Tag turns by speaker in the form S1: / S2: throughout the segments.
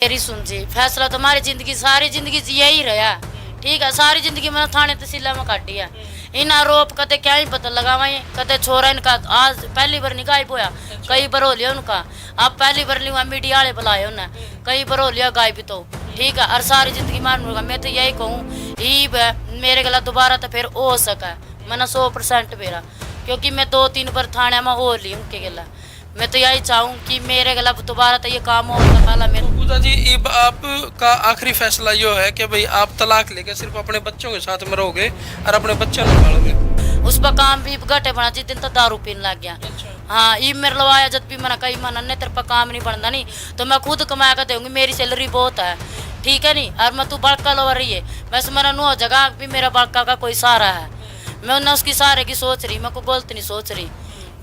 S1: केरी सुन जी, फैसला तो हमारी जिंदगी सारी जिंदगी यही रहा। ठीक है, सारी जिंदगी मैंने थाने तहसील में काटी है। इन आरोप कदे क्या ही पता लगावा, कदे छोरा इनका आज पहली बार नहीं गायब होया, कई बार हो लिया उनका। अब पहली बार लिया मीडिया वाले बुलाए उन्हें, कई बार हो लिया गायब तो। ठीक है, और सारी जिंदगी मारूंगा। मैं तो यही कहूँ ईब है मेरे गला दोबारा तो फिर हो सका, मैंने 100% मेरा, क्योंकि मैं 2-3 बार थाने में हो ली उनके गला। मैं तो यही चाहूँ कि मेरे गला दोबारा तो ये काम हो सका। मैं
S2: पूजा जी, अब आपका आखिरी फैसला यो है कि भाई आप तलाक लेके सिर्फ अपने बच्चों के साथ में रहोगे और अपने बच्चों को पालोगे?
S1: उस पर काम भी घटे बना, जिस दिन तो दारू पीने लग गया। हाँ, ये मेरे लवाया जब भी मना कही मना ने तेरे पर काम नहीं बनता नहीं तो मैं खुद कमा कर दूंगी, मेरी सैलरी बहुत है। ठीक है नहीं, और मैं तू बड़का लवा रही है, वैसे मेरा नो जगह भी मेरा बड़का का कोई सहारा है। मैं उन्हें उसकी सहारे की सोच रही, मैं को गलत नहीं सोच रही।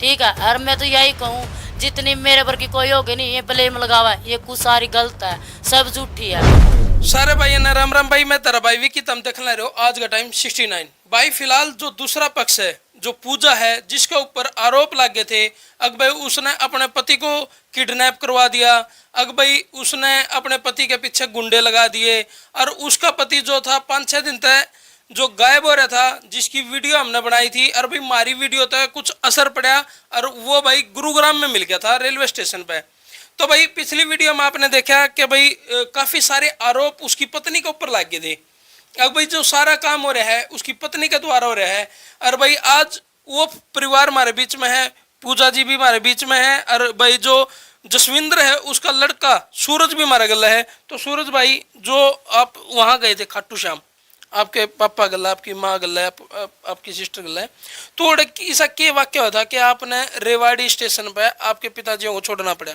S1: ठीक है, और मैं तो यही कहूँ जितनी मेरे पर की कोई होगी नहीं, ये ब्लेम लगावा, ये कुछ सारी गलत है, सब झूठी है।
S2: सारे भाई ने राम राम भाई, मैं तेरा भाई विकी, तुम देखने रहे हो आज का टाइम 69 भाई। फिलहाल जो दूसरा पक्ष है, जो पूजा है, जिसके ऊपर आरोप लगे थे अग भाई उसने अपने पति को किडनैप करवा दिया, अग भाई उसने अपने पति के पीछे गुंडे लगा दिए, और उसका पति जो था 5-6 दिन तक जो गायब हो रहा था, जिसकी वीडियो हमने बनाई थी, और भाई हमारी वीडियो तक कुछ असर पड़ा और वो भाई गुरुग्राम में मिल गया था रेलवे स्टेशन पे। तो भाई पिछली वीडियो में आपने देखा कि भाई काफ़ी सारे आरोप उसकी पत्नी के ऊपर लग गए थे। अब भाई जो सारा काम हो रहा है उसकी पत्नी के द्वारा हो रहा है, और भाई आज वो परिवार हमारे बीच में है, पूजा जी भी हमारे बीच में है, और भाई जो जसविंद्र है उसका लड़का सूरज भी हमारा गला है। तो सूरज भाई, जो आप वहाँ गए थे खाटू श्याम, आपके पापा गला, आपकी माँ गला है, आपकी सिस्टर गला है, तो ऐसा क्या वाक्य हुआ था कि आपने रेवाड़ी स्टेशन पर आपके पिताजियों को छोड़ना पड़ा?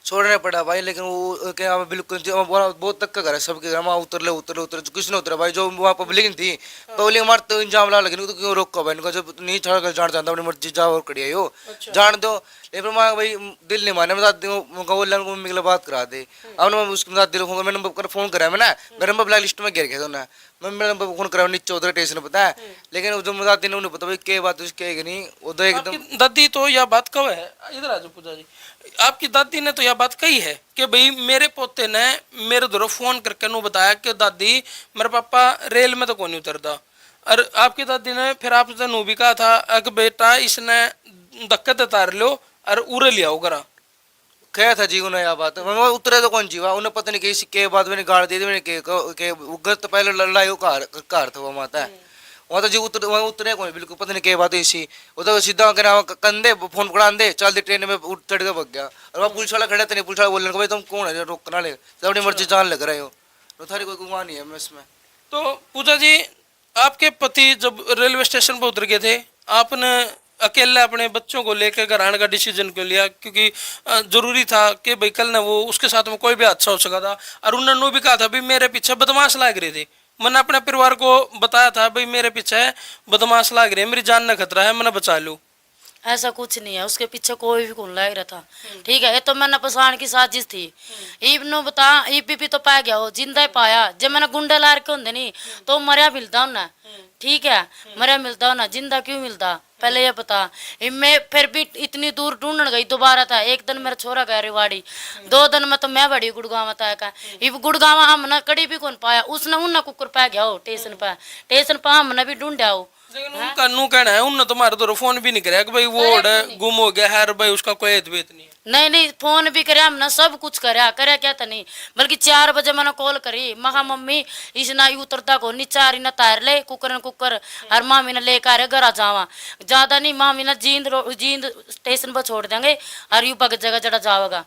S3: छोड़ना पड़ा भाई, लेकिन वो क्या बिल्कुल बहुत धक्का करा सबके घर में, उतरले उतरे उतरे किसी ने उतरा भाई। जो वहाँ पब्लिक थी, पब्लिक मार तो इंजाम ला, लेकिन तो क्यों रोका भाई, इनको जब नहीं छोड़ कर जान जानता अपनी मर्जी जाओ और करिए हो जान दो। लेकिन मैं भाई दिल नहीं माने, मैं बोल मम्मी के बात करा दे। अब मैं उसके साथ दिल होगा, मैंने नंबर फोन करा मैंने, मेरे नंबर ब्लैक लिस्ट में गिर गया था, मैं नंबर फोन करा नीचे उधर स्टेशन पता है, लेकिन जो मजाक दिन उन्हें पता भाई क्या बात उसके नहीं उधर एकदम।
S2: दादी तो यह बात कब है, इधर आ जाओ पूजा जी, आपकी दादी ने तो यह बात कही है कि भाई मेरे पोते ने मेरे द्वारा फोन करके नु बताया कि दादी मेरे पापा रेल में तो कौन नहीं उतरता, और आपकी दादी ने फिर आपसे नु भी कहा था कि बेटा इसने धक्के तार लो और उड़े लिया करा।
S3: क्या था जी उन्हें यह बात, मैं उतरे तो कौन जीवा, उन्हें पता नहीं किसी के बाद मैंने गाड़ दी थी, मैंने के गलत पहले लड़ाई कार था वो माता है वहाँ तो जी उतरे कौन बिल्कुल पता नहीं क्या बात है इसी, वो तो सीधा कंधे फोन पकड़ा दे चल दे ट्रेन में उठ चढ़ के भग गया, और वहाँ पुलिस वाला खड़ा था नहीं, पुलिस वाला बोलने को भाई तुम कौन है रोकना ले, अपनी मर्जी जान लग रहे हो, तो थारी कोई गुमान नहीं है मैं इसमें।
S2: तो पूजा जी, आपके पति जब रेलवे स्टेशन पर उतर गए थे, आपने अकेले अपने बच्चों को लेकर घर आने का डिसीजन क्यों लिया? क्योंकि जरूरी था कि भाई कल ना वो उसके साथ में कोई भी हादसा हो सका था, और उन्होंने भी कहा था भाई मेरे पीछे बदमाश लाग रहे थे, मैंने अपने परिवार को बताया था भाई मेरे पीछे बदमाश लाग रहे हैं, मेरी जान ना खतरा है, मैंने बचा लूँ।
S1: ऐसा कुछ नहीं है, उसके पीछे कोई भी कौन लग रहा था। ठीक है, ये तो मैंने पछाण की साजिश थी। ईब नो बता ईब भी तो पा गया हो, जिंदा ही पाया। जब मैंने गुंडे लार के होंगे नहीं तो मरिया मिलता हूं ना। ठीक है, मरिया मिलता हूं ना, जिंदा क्यों मिलता पहले ये बता। मैं फिर भी इतनी दूर ढूंढने गई, दोबारा था। एक दिन मेरा छोरा गया रेवाड़ी, 2 दिन में तो मैं बड़ी गुड़गांव था का। इब गुड़गांव हमने कड़ी भी कौन पाया, उसने उन्ना कुकर पा गया हो स्टेशन पर हमने भी ढूंढा हो।
S2: लेकिन उनका नू कहना है उन्होंने तुम्हारे तो फोन भी नहीं कराया कि भाई वो गुम हो गया है, भाई उसका कोई एतवेत नहीं है।
S1: नहीं, फोन भी करे हमने, सब कुछ करे क्या था नहीं, बल्कि 4 बजे मैंने कॉल करी, महा मम्मी इस ना उतरता को नीचा ना तार ले कुकर और मामी ने लेकर घर आ जावा, ज्यादा नहीं मामी ने जींद स्टेशन पर छोड़ देंगे और यू पग जगह जड़ा जाओगा।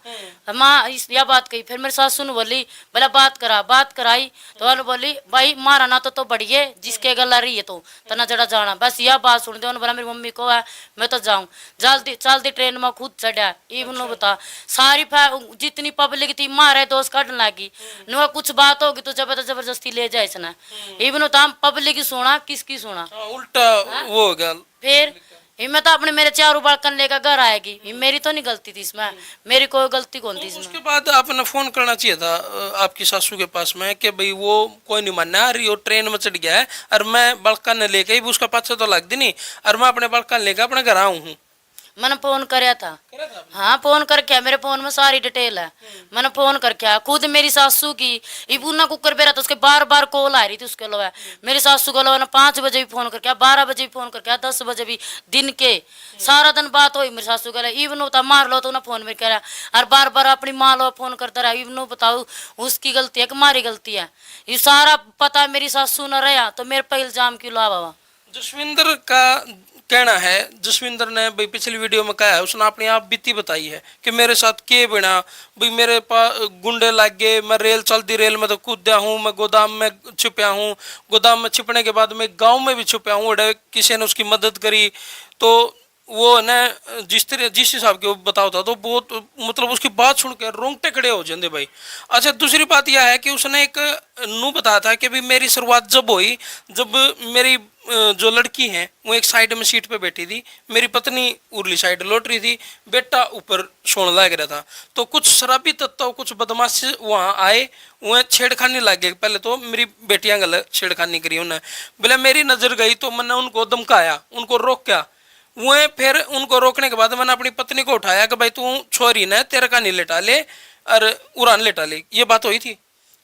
S1: माँ यह बात कही, फिर मेरी सासू ने बोली बोला बात कराई तो उन्होंने बोली भाई मारा ना तो बढ़िए जिसके गला रही है तो तना जड़ा जाना, बस यह बात सुन दे। उन्होंने बोला मेरी मम्मी को है मैं तो जाऊँ, चलती ट्रेन में खुद चढ़ा। इवन बता सारी जितनी पब्लिक थी मारे दोस्त काटने लगी, नुआ कुछ बात होगी तो जबरदस्ती ले जाए ना। इवन तो हम पब्लिक की सुना किसकी सुना,
S2: उल्टा वो हो गया।
S1: फिर मैं तो अपने मेरे 4 बालकन लेकर घर आएगी, मेरी तो नहीं गलती थी इसमें, मेरी कोई गलती कौन थी इसमें।
S2: उसके बाद आपने फोन करना चाहिए था आपकी सासू के पास में कि भाई वो कोई नहीं मानना रही, वो ट्रेन में चढ़ गया है और मैं बालकन लेके ही उसका पाछा तो लग दी नहीं, और मैं अपने बालकन लेकर अपने घर आऊँ हूँ।
S1: मैंने फोन कराया था।
S2: करा था आपने?
S1: हाँ फोन करके आया, मेरे फोन में सारी डिटेल है। मैंने फोन करके आया, खुद मेरी सासू की इबूना कुकर पे रहता, उसके बार बार कॉल आ रही थी उसके अलावा। मेरी सासू को अलावा 5 बजे भी फोन करके आया, 12 बजे भी फोन करके आया, 10 बजे भी दिन के सारा दिन बात हुई मेरी सासू के। इवन होता मार लो तो ना फोन में करा, और बार बार अपनी माँ लो फोन करता रहा। इवन बताओ उसकी गलती है कि हमारी गलती है? ये सारा पता मेरी सासू न रहा तो मेरे पे इल्जाम क्यों लावा?
S2: जसविंदर का कहना है, जसविंदर ने भाई पिछली वीडियो में कहा है, उसने अपनी आप बीती बताई है कि मेरे साथ के बिना भाई मेरे पास गुंडे लग गए, मैं रेल चलती रेल में तो कूदा हूँ, मैं गोदाम में छुपया हूँ, गोदाम में छिपने के बाद मैं गांव में भी छुपया हूँ, किसी ने उसकी मदद करी। तो वो ना जिस हिसाब के वो बताओ था तो बहुत मतलब उसकी बात सुन के रोंगटे खड़े हो जाते भाई। अच्छा दूसरी बात यह है कि उसने एक नू बताया था कि भी मेरी शुरुआत जब हुई जब मेरी जो लड़की है वो एक साइड में सीट पे बैठी थी, मेरी पत्नी उरली साइड लौट रही थी, बेटा ऊपर सोने लग रहा था। तो कुछ शराबी तत्व कुछ बदमाश वहाँ आए, वह छेड़खानी लग गई। पहले तो मेरी बेटियां गलत छेड़खानी करी उन्हें, बोले मेरी नजर गई तो मैंने उनको धमकाया, उनको रोका। वह फिर उनको रोकने के बाद मैंने अपनी पत्नी को उठाया कि भाई तू छोरी ने तेरे का नहीं लेटा ले और उड़ान लेटा ले। ये बात हुई थी?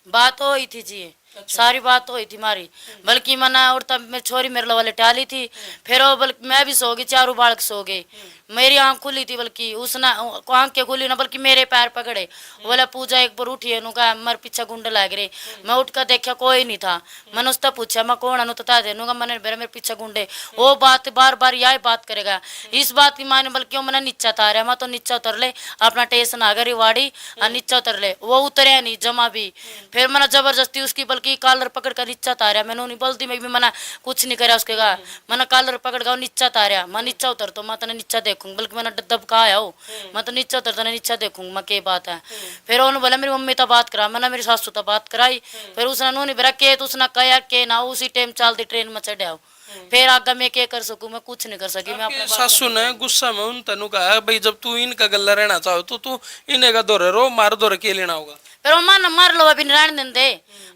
S1: बात तो हुई थी जी, सारी बात तो हुई थी हमारी। बल्कि मना और तब मेरी छोरी मेरे लवा लेटाली थी, फिर वो बल्कि मैं भी सो गई, चारों बालक सो गए, मेरी आंख खुली थी, बल्कि उसने आंख के खुली ना बल्कि मेरे पैर पकड़े। बोला पूजा एक बार उठी है, कहा मर पीछे गुंडे लग रहे। मैं उठ कर देखा कोई नहीं था, मैंने उससे पूछा मैं कौन है, बता दे मैंने मेरे पीछे गुंडे। वो बात बार बार यही बात करेगा, इस बात की माने बल्कि मैंने नीचा उतारा, मैं तो नीचा उतर ले अपना टेस्ट आ गई वाड़ी और नीचा उतर ले, वो उतरे नहीं जमा भी। फिर मैंने जबरदस्ती उसकी बल्कि कॉलर पकड़ कर नीचा उतारा, मैंने नहीं बोलती मैं भी मैंने कुछ नहीं करा उसके कहा, मैंने कॉलर पकड़ कर नीचा उतारा। मैं नीचा उतर तो मैं तेने नीचा देखूंगी, बल्कि मैंने दबका आया हो, मैं तो नीचा उतर तेने नीचा देखूंगी मैं क्या बात है। फिर उन्होंने बोला मेरी मम्मी तो बात करा, मैंने मेरी सासू तो बात कराई। फिर उसने नहीं बोला के तो उसने कहा के ना उसी टाइम चलती ट्रेन में चढ़ाओ। फिर आगे मैं क्या कर सकूं, मैं कुछ नहीं कर सकी। मैं अपने
S2: सासू ने गुस्सा में उन तनु कहा भाई जब तू इनका गल्ला रहना चाहो तो तू इन्हें का दौरे रो, मार दौरे के लेना होगा।
S1: फिर वो मन मार लो अभी रहने दे,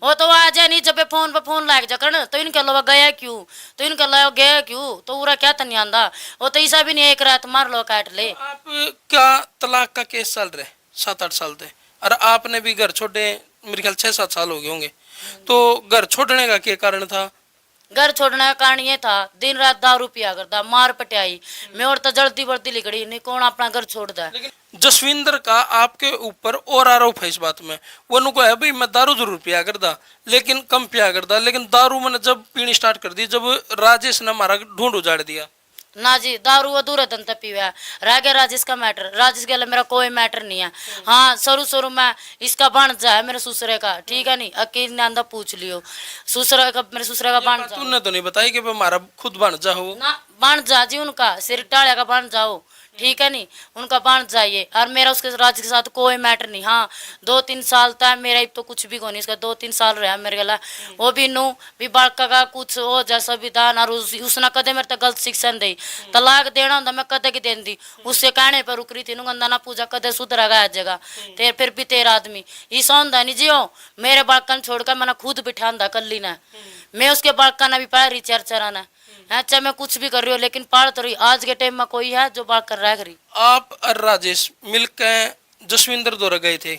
S1: वो तो आ जाए नहीं जब फोन पे फोन लाग जा तो इनके अलावा गया क्यों, तो इनके अलावा गया क्यों, तो पूरा क्या तनी आंदा, वो तो ऐसा भी नहीं एक रात मार लो काट ले।
S2: आप क्या तलाक का केस चल रहे 7-8 साल से, और आपने भी घर छोड़े मेरे ख्याल 6-7 साल हो गए होंगे, तो घर छोड़ने का क्या कारण था?
S1: घर छोड़ने का कारण ये था दिन रात दारू पिया करता, मार पटियाई, मैं और तो जल्दी बढ़ती लिखड़ी नहीं कौन अपना घर छोड़ दे।
S2: जसविंदर का आपके ऊपर और आरोप है इस बात में, वो उनको है भाई मैं दारू जरूर पिया करता लेकिन कम पिया करता, लेकिन दारू मैंने जब पीनी स्टार्ट कर दी जब राजेश ने हमारा ढूंढ उजाड़ दिया।
S1: ना जी दारू अधूरा धन तक पीवा रह गया राजेश का मैटर, राजेश के लिए मेरा कोई मैटर नहीं है। हाँ शुरू में इसका भांजा है मेरे ससुरे का, ठीक है नहीं अकेले ने आंदा पूछ लियो ससुरे का, मेरे ससुरे का भांजा।
S2: तूने तो नहीं बताई कि हमारा खुद भांजा हो
S1: ना भांजा जी उनका सिर टालिया का भांजा हो, ठीक है नहीं उनका बांध जाइए, और मेरा उसके राज के साथ कोई मैटर नहीं। हाँ 2-3 साल था मेरा तो कुछ भी को नहीं, इसका 2-3 साल रहा मेरे गला, वो भी नू भी बालका का कुछ हो जैसा विधान, और उसने कदे मेरे तक गलत शिक्षा दी, तलाक देना होता मैं कदे की देन दी, उससे कहने पर रुक रही थी गंदा ना पूजा कदे सुधरेगा जगह तेरे फिर भी तेरा आदमी ऐसा होंदा नहीं जियो। मेरे बालकन छोड़कर मैंने खुद बिठांदा कल्ली ने, मैं उसके बालका ने भी पढ़ा रही चर ने, अच्छा मैं कुछ भी कर रही हूँ लेकिन पाल तो रही, आज के टाइम में कोई है जो बात कर रहा है।
S2: आप और राजेश मिलकर जसविंदर दौरे गए थे,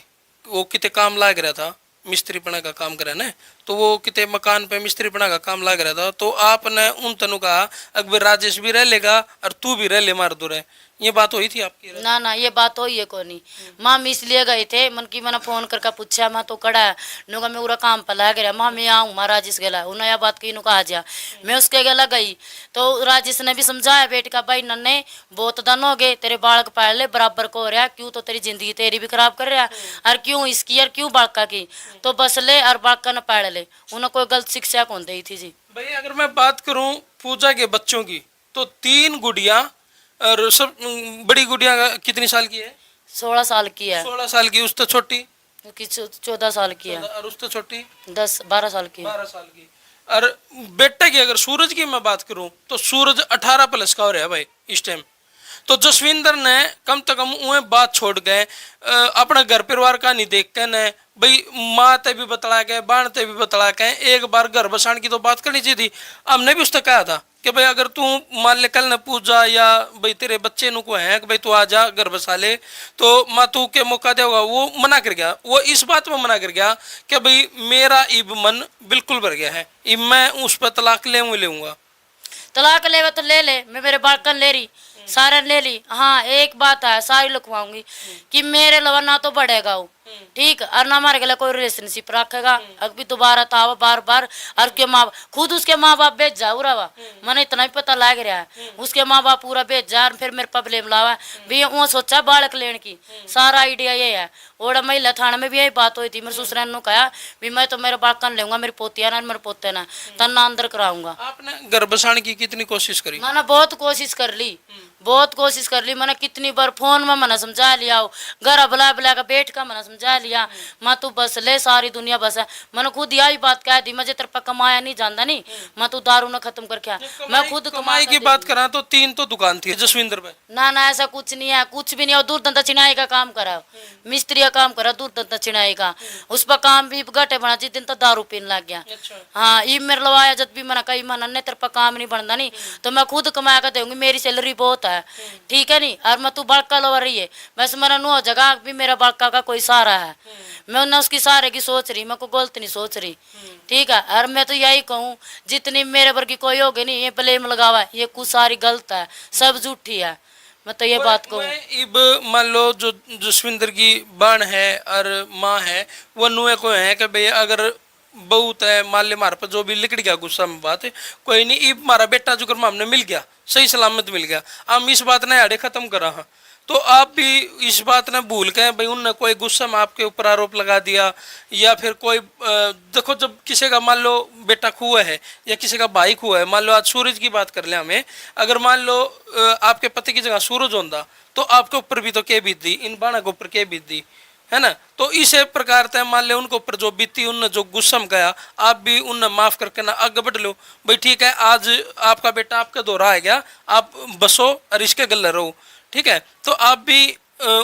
S2: वो कितने काम लाग रहा था, मिस्त्रीपना का काम करे ना, तो वो कितने मकान पे मिस्त्रीपना का काम लाग रहा था, तो आपने उन तनु कहा अकबर राजेश भी रह लेगा और तू भी रह ले मार दो रहे, ये बात हुई थी आपकी?
S1: ना ना ये बात हुई है को नहीं, माँ इसलिए गए थे मन की मैंने फोन करके पूछा मैं तो कड़ा है नुका मैं पूरा काम पर लग रहा, माँ मैं आऊँ माँ राजेश गला उन्हें यह बात की नुका आ जा, मैं उसके गला गई तो राजेश ने भी समझाया बेटे का भाई नन्ने बहुत दिन हो गए तेरे बालक पाल ले बराबर को हो रहा, क्यों तो तेरी जिंदगी तेरी भी खराब कर रहा और क्यों इसकी और क्यों बालका की, तो बस ले और बालका न पाल ले, उन्हें कोई गलत शिक्षा कौन दी थी जी।
S2: भाई अगर मैं बात करूं पूजा के बच्चों की तो 3 गुड़िया और सब, बड़ी गुड़िया कितनी साल की है?
S1: 16 साल की है।
S2: 16 साल की, उस तो छोटी
S1: 14 साल की है,
S2: और उस तो छोटी
S1: 10-12 साल की।
S2: 12 साल की। और बेटे की अगर सूरज की मैं बात करूं तो सूरज 18+ का हो रहा है भाई इस टाइम, तो जसविंदर ने कम से कम वह बात छोड़ गए, अपना घर परिवार का नहीं देख के ने भाई माँ ते भी बतला के बाण ते भी बतला के एक बार घर बसाने की तो बात करनी चाहिए थी। हमने भी उससे कहा था कि भाई अगर तू मान ले कल न पूजा या भाई तेरे बच्चे नु को है कि भाई तू आ जा घर बसा ले, तो माँ तू के मौका देगा, वो मना कर गया। वो इस बात में मना कर गया कि भाई मेरा इब मन बिल्कुल भर गया है, इब मैं उस पर तलाक लेऊंगा।
S1: तलाक ले तो ले ले, मैं मेरे बालकन ले रही सारे ले ली। हाँ एक बात है सारी लिखवाऊंगी कि मेरे लवा ना तो बढ़ेगा वो, ठीक, और ना हमारे गला कोई रिलेशनशिप रखेगा। अब भी दोबारा था बार बार, और के माँ खुद उसके माँ बाप बेच जा रहा, मैंने इतना भी पता लग रहा है उसके माँ बाप पूरा बेच जा, और फिर मेरे पर ब्लेम लावा भी वो सोचा बालक लेने की। सारा आइडिया ये है। और महिला थाने में भी यही बात हुई थी, मेरे ससुर ने कहा भी मैं तो मेरे बालकन लेऊंगा, मेरी पोतिया ना मेरे पोते ना तना अंदर कराऊंगा।
S2: आपने घर बसाने की कितनी कोशिश करी?
S1: मैंने बहुत कोशिश कर ली, बहुत कोशिश कर ली। मैंने कितनी बार फोन में मैंने समझा लिया, घर बुला बुला कर बैठ कर मैंने समझा लिया, मैं तू बस ले सारी दुनिया बस है। मैंने खुद यही बात कह दी, मुझे तेरे पर कमाया नहीं जानता नहीं, मैं तू दारू न खत्म करके मैं खुद
S2: कमाई की बात करा तो 3 तो दुकान थी जसविंदर में।
S1: ना ऐसा कुछ नहीं है, कुछ भी नहीं है। दूर धंधा चिनाई का काम करा, मिस्त्री का काम करा, दूर धंधा चिनाई का, उस पर काम भी घटे बना। जिस दिन तो दारू पीने लग गया। हाँ ये मेरे लवाया जब भी मैंने कही मन ने तेरे पर काम नहीं बनता नहीं, तो मैं खुद कमा कर दूंगी, मेरी सैलरी बहुत है, ठीक है नहीं। और मैं तू बड़का लवा रही है, वैसे मेरा नो जगह भी मेरा बड़का का कोई सहारा है, मैं उन्हें उसकी सहारे की सोच रही, मैं को गलत नहीं सोच रही, ठीक है। और मैं तो यही कहूँ जितनी मेरे वर्गी कोई होगी नहीं, ये ब्लेम लगावा ये कुछ सारी गलत है, सब झूठी है, मैं तो ये बात कहूँ।
S2: इब मान लो जो जसविंदर की बाण है और माँ है, वो नुए को है कि भाई अगर बहुत है मान ले मार पर जो भी लिकड़ गया गुस्सा में बात है, कोई नहीं, इब हमारा बेटा जो कर्म हमने मिल गया, सही सलामत मिल गया, हम इस बात ने आड़े खत्म करा। हाँ तो आप भी इस बात ने भूल गए भाई उनने कोई गुस्सा में आपके ऊपर आरोप लगा दिया, या फिर कोई देखो जब किसी का मान लो बेटा खुआ है या किसी का भाई खुआ है, मान लो आज सूरज की बात कर ले हमें, अगर मान लो आपके पति की जगह सूरज होता तो आपके ऊपर भी तो क्या बीतती, इन बाणा के ऊपर क्या बीतती है ना। तो इसे प्रकार तय मान ले उनके ऊपर जो बीती, उनने जो गुस्सा में गया, आप भी उनने माफ करके ना आगे बढ़ लो भाई, ठीक है आज आपका बेटा आपका दोहरा है गया, आप बसो और इसके गले रहो, ठीक है। तो आप भी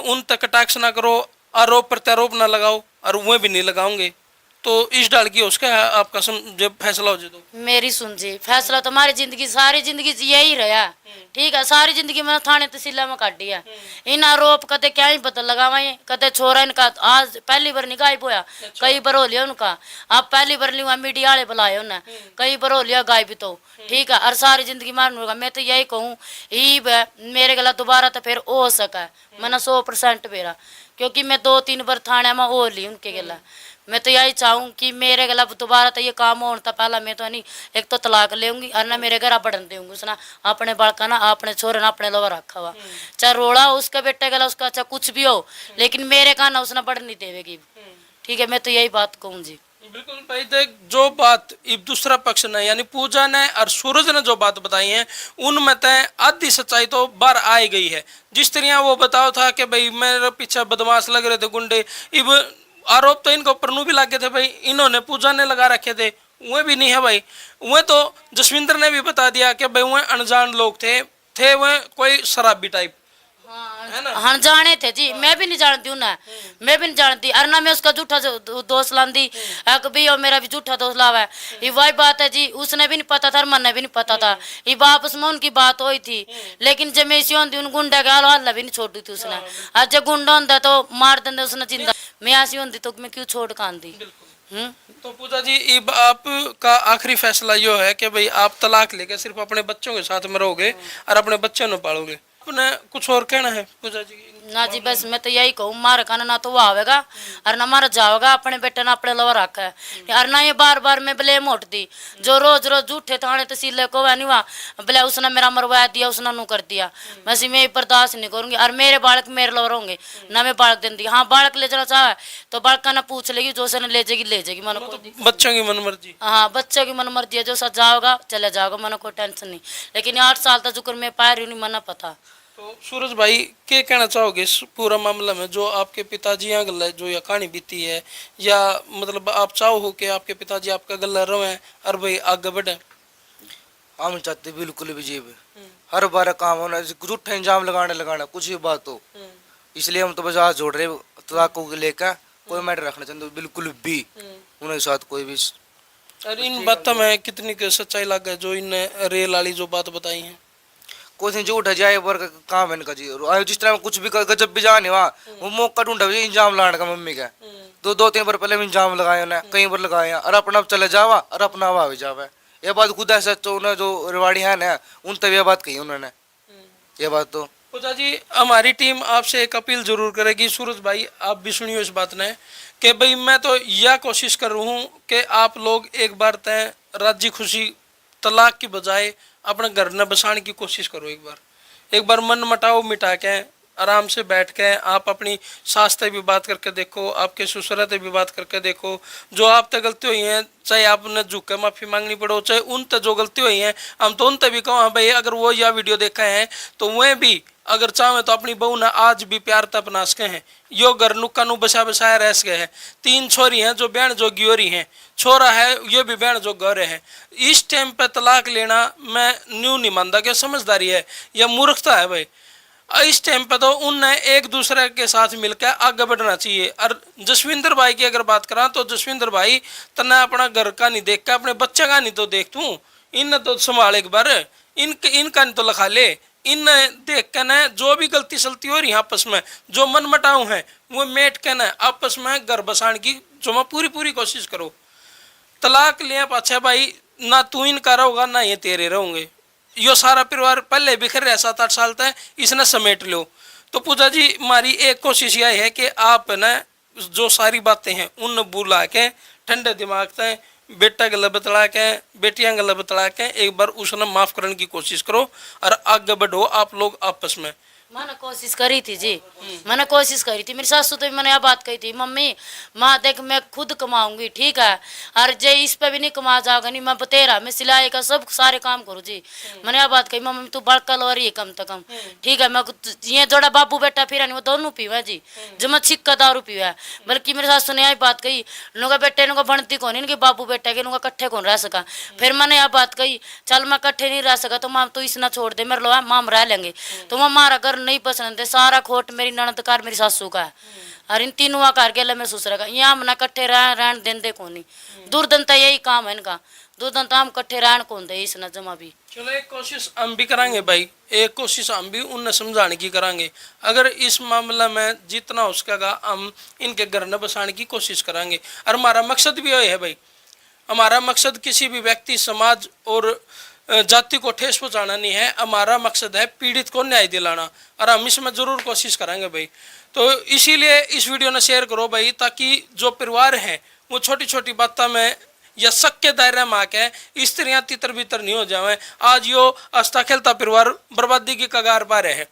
S2: उन तक कटाक्ष ना करो, आरोप प्रत्यारोप ना लगाओ, और वह भी नहीं लगाओगे तो इस डाल की उसका आपका जब फैसला हो जाए तो
S1: मेरी सुन जी, फैसला तो हमारी जिंदगी सारी जिंदगी यही रहा, ठीक है। सारी जिंदगी मैंने थाने तहसील में काटी है। इन आरोप कदे क्या ही पता लगावे, कदे छोरा इनका आज पहली बार नहीं गायब होया, कई बार हो लिया उनका, आप पहली बार लिया मीडिया वाले बुलाए उन्हें, कई बार हो लिया गायब तो, ठीक है। और सारी जिंदगी मारूंगा। मैं तो यही कहूँ मेरे गला दोबारा तो फिर हो सका, मैंने 100% मेरा, क्योंकि मैं 2-3 बार थाने में हो ली उनके गला। मैं तो यही चाहूँ कि मेरे गला दोबारा तो ये काम होने तो पहला मैं तो नहीं एक तो तलाक लेंगी और ना मेरे घर बढ़न दूंगी उसना अपने बड़का ना अपने छोरे ना अपने लोवर रखा हुआ, चाहे रोड़ा उसका बेटे गला उसका अच्छा कुछ भी हो, लेकिन मेरे का ना उसने बढ़ नहीं देवेगी, ठीक है। मैं तो यही बात कहूँ जी।
S2: बिल्कुल भाई देख, जो बात इब दूसरा पक्ष ने यानी पूजा ने और सूरज ने जो बात बताई है उनमें तय आधी सच्चाई तो बाहर आ गई है। जिस तरह वो बताओ था कि भाई मेरे पीछे बदमाश लग रहे थे गुंडे, इब आरोप तो इनको ऊपर भी लगे थे भाई, इन्होंने पूजा ने लगा रखे थे, वह भी नहीं है भाई। वह तो जसविंदर ने भी बता दिया कि भाई वह अनजान लोग थे वह कोई शराबी टाइप
S1: हाँ जाने थे जी, मैं भी नहीं जानती हूँ ना, मैं भी नहीं जानती, और ना मैं उसका झूठा दोस्त लांदी भी, और मेरा भी झूठा दोस्त लावा है, ये वही बात है जी। उसने भी नहीं पता था और मन भी नहीं पता था, ये आपस में उनकी बात हुई थी, लेकिन जब मैं इसी होती उन गुंडा के हल्ला भी नहीं छोड़ी थी उसने। आज जब गुंडा होता तो मार देंगे उसने जिंदा, मैं ऐसी होती तो मैं क्यों छोड़ कर आती।
S2: तो पूजा जी अब आपका आखिरी फैसला यो है कि भाई आप तलाक लेके सिर्फ अपने बच्चों के साथ में रहोगे और अपने बच्चों को पालोगे, अपने कुछ और कहना है पूजा जी?
S1: ना जी बस मैं तो यही कहूँ, मारे खाना ना तो वो आवेगा और ना मारा जाओगा, अपने बेटे ना अपने लवर रखा है, और ना ये बार बार मैं ब्लेम उठती जो रोज रोज झूठे थाने तहसील को वह नहीं हुआ बोले उसने मेरा मरवा दिया उसने नू कर दिया, बस मैं बर्दाश्त नहीं करूंगी। और मेरे बालक मेरे लवर होंगे ना, मैं बालक देती, हाँ बालक ले जाना चाहे तो बालका ना पूछ लेगी, जो से ले जाएगी मन को,
S2: बच्चों की मन मर्जी।
S1: हाँ बच्चों की मन मर्जी है, जो सा जाओगा चले जाओगा, मन कोई टेंशन नहीं। लेकिन 8 साल तक जुक्र मैं पा रही हूँ, मना पता।
S2: तो सूरज भाई क्या कहना चाहोगे इस पूरा मामला में, जो आपके पिताजी यहाँ गला जो या कहानी बीती है, या मतलब आप चाहो हो कि आपके पिताजी आपका गला रहे और भाई आगे बढ़े?
S3: हम चाहते बिल्कुल भी जी हर बार काम होना, झूठा इंजाम लगाना कुछ भी बात हो। इसलिए हम तो बस हाथ जोड़ रहे तलाक को लेकर, कोई मैटर रखना चाहते बिल्कुल भी उनके साथ कोई भी।
S2: और इन बातों में कितनी की सच्चाई लग है जो इन रेल वाली जो बात बताई है?
S3: कुछ नहीं, झूठ है जाए पर काम है इनका जी। और जिस टाइम कुछ भी गजब भी जाने वहाँ वो मौका ढूंढा जी इंजाम लगाने का मम्मी का। दो तीन बार पहले भी इंजाम लगाए उन्हें, कई बार लगाए हैं, और अपना चले जावा और अपना आवा भी जावा। ये बात खुद ऐसा उन्हें जो रिवाड़ी है ना उन तब ये बात कही उन्होंने, ये बात तो।
S2: पूजा जी, हमारी टीम आपसे एक अपील जरूर करेगी, सूरज भाई आप भी सुनियो इस बात ने, कि भाई मैं तो यह कोशिश कर रहा हूँ कि आप लोग एक बार तय राजी खुशी तलाक की बजाय अपने घर न बसाने की कोशिश करो। एक बार मन मटाओ मिटा के आराम से बैठ के आप अपनी सास से भी बात करके देखो, आपके ससुर से भी बात करके देखो। जो आप तक गलती हुई है, चाहे आपने झुक के माफ़ी मांगनी पड़ो, चाहे उन तक जो गलती हुई है, हम तो उन तक भी कहो हाँ भाई अगर वो यह वीडियो देखा है तो वह भी अगर चाहे तो अपनी बहू ने आज भी प्यार तक अपना सके हैं। यो घर नुक्का नु बसाया रह सके है। 3 छोरी हैं जो बहन जो ग्योरी हैं, छोरा है ये भी बहन जो गौरे हैं। इस टाइम पे तलाक लेना मैं न्यू नहीं मानता कि समझदारी है या मूर्खता है भाई। इस टाइम पे तो उनने एक दूसरे के साथ मिलकर आगे बढ़ना चाहिए। और जसविंदर भाई की अगर बात करा तो जसविंदर भाई तना अपना घर का नहीं देख के अपने बच्चे का नहीं तो देख तू, इन तो संभाल एक बार, इनका नहीं तो लिखा ले। इन देख के न जो भी गलती सलती हो रही है आपस में, जो मन मटाऊ है वो मेट के न आपस में घर बसाने की जो मैं पूरी कोशिश करो। तलाक लिया पाछा भाई ना तू इनका रहोगा ना ये तेरे रहोगे। यो सारा परिवार पहले बिखर रहा 7-8 साल तक, इसने समेट लो। तो पूजा जी हमारी एक कोशिश यह है कि आप न जो सारी बातें हैं उन बुला के ठंडे दिमाग से बेटा गला बतला के बेटियां गला बतला के एक बार उसने माफ करने की कोशिश करो और आगे बढ़ो आप लोग आपस में।
S1: मैंने कोशिश करी थी जी, मैंने कोशिश करी थी। मेरी सासू तो मैंने यह बात कही थी, मम्मी माँ देख मैं खुद कमाऊंगी ठीक है, और जे इस पे भी नहीं कमा जाओगा नहीं, मैं बतेरा मैं सिलाई का सब सारे काम करूँ जी। मैंने यह बात कही मम्मी तू बड़कल हो रही है कम से कम ठीक है। मैं ये जोड़ा बाबू बेटा फिर वो दोनों पीवा जी, जो मैं छिक्का दारू पीवा। बल्कि मेरी सासू ने यही बात कही इनका बेटे इनका बनती कौन, इनके बाबू बेटा के इनका कट्ठे कौन रह सका। फिर मैंने यह बात कही चल मैं कट्ठे नहीं रह सका तो माम तो इसना छोड़ दे मेरे लो माम रह लेंगे। तो मैं मारा घर नहीं पसंद है, सारा खोट मेरी ननद कार मेरी सासू का है और इन तीनों कार गेला मेरे ससुर का। यहाँ हम ना कट्ठे रहन देंदे को नहीं, दुर्दंता यही काम है इनका, दुर्दंता हम कट्ठे रहन कौन दे इसना जमा भी।
S2: चलो एक कोशिश हम भी करांगे भाई, एक कोशिश हम भी उन्हें समझाने की करांगे। अगर इस मामला में जितना हो सकेगा हम इनके घर न बसाने की कोशिश करांगे। और हमारा मकसद भी यही है भाई, हमारा मकसद किसी भी व्यक्ति समाज और जाति को ठेस पहुंचाना नहीं है, हमारा मकसद है पीड़ित को न्याय दिलाना और हम इसमें जरूर कोशिश करेंगे भाई। तो इसीलिए इस वीडियो ने शेयर करो भाई, ताकि जो परिवार है वो छोटी छोटी बातों में या शक के दायरे में आके स्त्रियां तितर बितर नहीं हो जाए। आज यो हंसता खेलता परिवार बर्बादी की कगार पर है,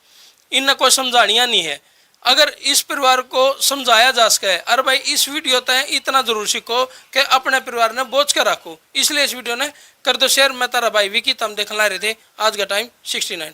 S2: इन्हें कोई समझानिया नहीं है। अगर इस परिवार को समझाया जा सके, अरे भाई इस वीडियो तय इतना जरूर सीखो कि अपने परिवार ने बोझ कर रखो। इसलिए इस वीडियो ने कर दो शेयर। मैं तारा भाई विकी, तम देखना रहे थे आज का टाइम 69।